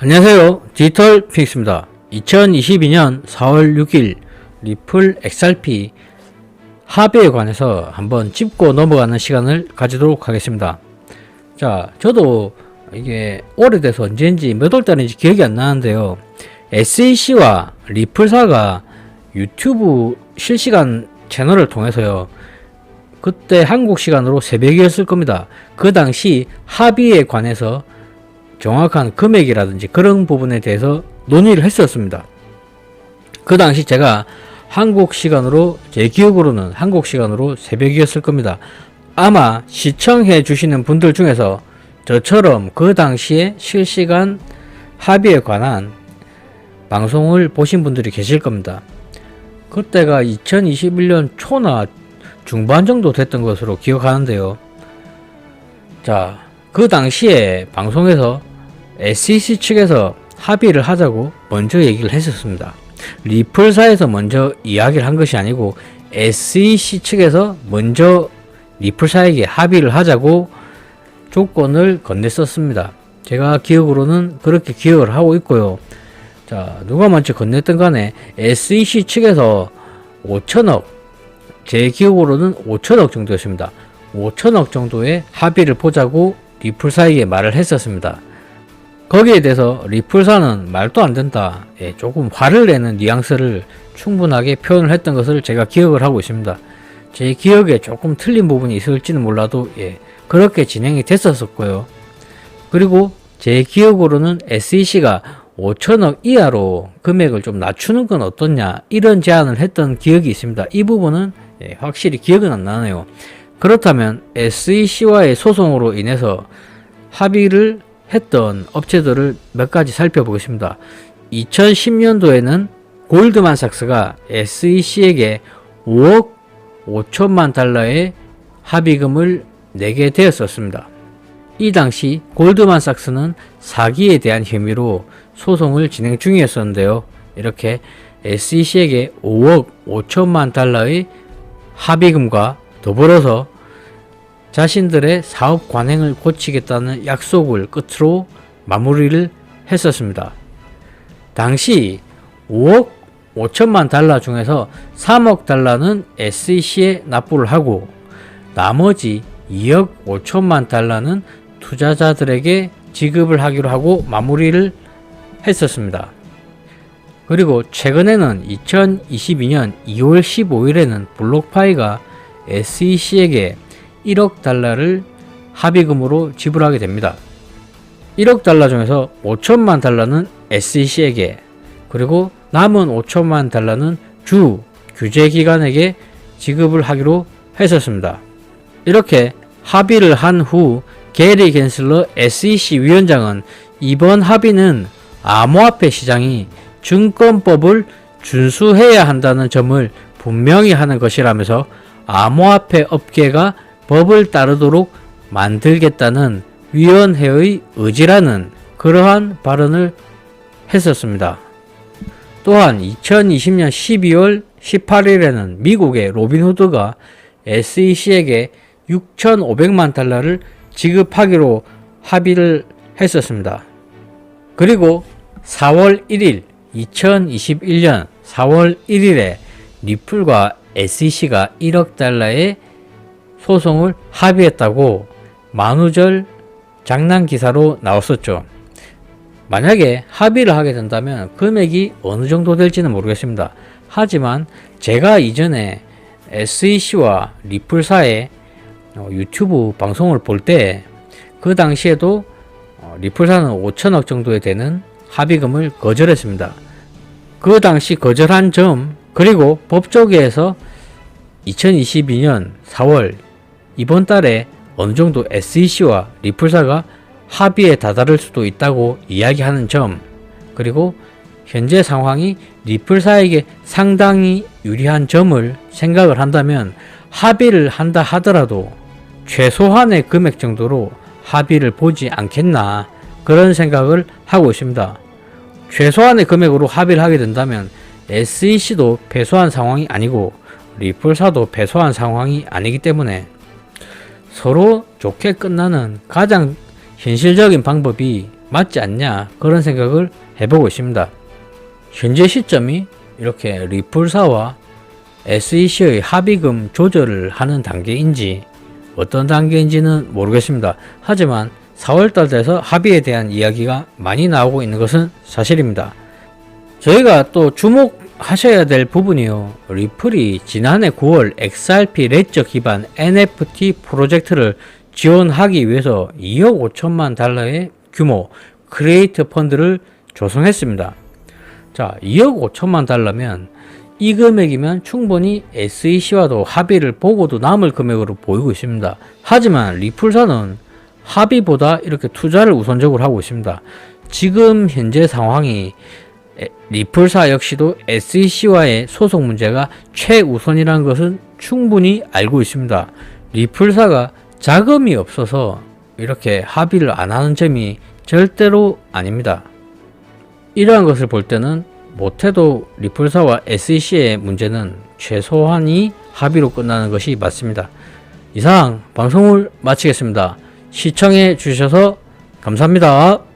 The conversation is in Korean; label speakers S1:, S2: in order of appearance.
S1: 안녕하세요. 디지털 픽스입니다. 2022년 4월 6일 리플 XRP 합의에 관해서 한번 짚고 넘어가는 시간을 가지도록 하겠습니다. 자, 저도 이게 오래돼서 언제인지 몇 월달인지 기억이 안 나는데요. SEC와 리플사가 유튜브 실시간 채널을 통해서요. 그때 한국 시간으로 새벽이었을 겁니다. 그 당시 합의에 관해서 정확한 금액이라든지 그런 부분에 대해서 논의를 했었습니다. 그 당시 제가 한국 시간으로, 제 기억으로는 한국 시간으로 새벽이었을 겁니다. 아마 시청해 주시는 분들 중에서 저처럼 그 당시에 실시간 합의에 관한 방송을 보신 분들이 계실 겁니다. 그때가 2021년 초나 중반 정도 됐던 것으로 기억하는데요. 자, 그 당시에 방송에서 SEC 측에서 합의를 하자고 먼저 얘기를 했었습니다. 리플사에서 먼저 이야기를 한 것이 아니고 SEC 측에서 먼저 리플사에게 합의를 하자고 조건을 건넸었습니다. 제가 기억으로는 그렇게 기억을 하고 있고요. 자, 누가 먼저 건넸든 간에 SEC 측에서 5천억, 제 기억으로는 5천억 정도였습니다. 5천억 정도의 합의를 보자고 리플사에게 말을 했었습니다. 거기에 대해서 리플사는 말도 안 된다, 조금 화를 내는 뉘앙스를 충분하게 표현을 했던 것을 제가 기억을 하고 있습니다. 제 기억에 조금 틀린 부분이 있을지는 몰라도 그렇게 진행이 됐었고요. 그리고 제 기억으로는 SEC가 5천억 이하로 금액을 좀 낮추는 건 어떻냐, 이런 제안을 했던 기억이 있습니다. 이 부분은 확실히 기억은 안 나네요. 그렇다면 SEC와의 소송으로 인해서 합의를 했던 업체들을 몇 가지 살펴보겠습니다. 2010년도에는 골드만삭스가 SEC에게 5억 5천만 달러의 합의금을 내게 되었었습니다. 이 당시 골드만삭스는 사기에 대한 혐의로 소송을 진행 중이었었는데요. 이렇게 SEC에게 5억 5천만 달러의 합의금과 더불어서 자신들의 사업 관행을 고치겠다는 약속을 끝으로 마무리를 했었습니다. 당시 5억 5천만 달러 중에서 3억 달러는 SEC에 납부를 하고 나머지 2억 5천만 달러는 투자자들에게 지급을 하기로 하고 마무리를 했었습니다. 그리고 최근에는 2022년 2월 15일에는 블록파이가 SEC에게 1억 달러를 합의금으로 지불하게 됩니다. 1억 달러 중에서 5천만 달러는 SEC에게, 그리고 남은 5천만 달러는 주 규제기관에게 지급을 하기로 했었습니다. 이렇게 합의를 한 후 게리 겐슬러 SEC 위원장은 이번 합의는 암호화폐 시장이 증권법을 준수해야 한다는 점을 분명히 하는 것이라면서 암호화폐 업계가 법을 따르도록 만들겠다는 위원회의 의지라는 그러한 발언을 했었습니다. 또한 2020년 12월 18일에는 미국의 로빈후드가 SEC에게 6,500만 달러를 지급하기로 합의를 했었습니다. 그리고 4월 1일, 2021년 4월 1일에 리플과 SEC가 1억 달러의 소송을 합의했다고 만우절 장난 기사로 나왔었죠. 만약에 합의를 하게 된다면 금액이 어느 정도 될지는 모르겠습니다. 하지만 제가 이전에 SEC와 리플사의 유튜브 방송을 볼 때 그 당시에도 리플사는 5천억 정도에 되는 합의금을 거절했습니다. 그 당시 거절한 점, 그리고 법조계에서 2022년 4월 이번 달에 어느 정도 SEC와 리플사가 합의에 다다를 수도 있다고 이야기하는 점, 그리고 현재 상황이 리플사에게 상당히 유리한 점을 생각을 한다면 합의를 한다 하더라도 최소한의 금액 정도로 합의를 보지 않겠나, 그런 생각을 하고 있습니다. 최소한의 금액으로 합의를 하게 된다면 SEC도 패소한 상황이 아니고 리플사도 패소한 상황이 아니기 때문에 서로 좋게 끝나는 가장 현실적인 방법이 맞지 않냐 그런 생각을 해보고 있습니다. 현재 시점이 이렇게 리플사와 SEC의 합의금 조절을 하는 단계인지 어떤 단계인지는 모르겠습니다. 하지만 4월달 돼서 합의에 대한 이야기가 많이 나오고 있는 것은 사실입니다. 저희가 또 주목하셔야 될 부분이요. 리플이 지난해 9월 XRP 레저 기반 NFT 프로젝트를 지원하기 위해서 2억 5천만 달러의 규모 크리에이터 펀드를 조성했습니다. 자, 2억 5천만 달러면 이 금액이면 충분히 SEC와도 합의를 보고도 남을 금액으로 보이고 있습니다. 하지만 리플사는 합의보다 이렇게 투자를 우선적으로 하고 있습니다. 지금 현재 상황이 리플사 역시도 SEC와의 소송 문제가 최우선이라는 것은 충분히 알고 있습니다. 리플사가 자금이 없어서 이렇게 합의를 안 하는 점이 절대로 아닙니다. 이러한 것을 볼 때는 못해도 리플사와 SEC의 문제는 최소한이 합의로 끝나는 것이 맞습니다. 이상 방송을 마치겠습니다. 시청해 주셔서 감사합니다.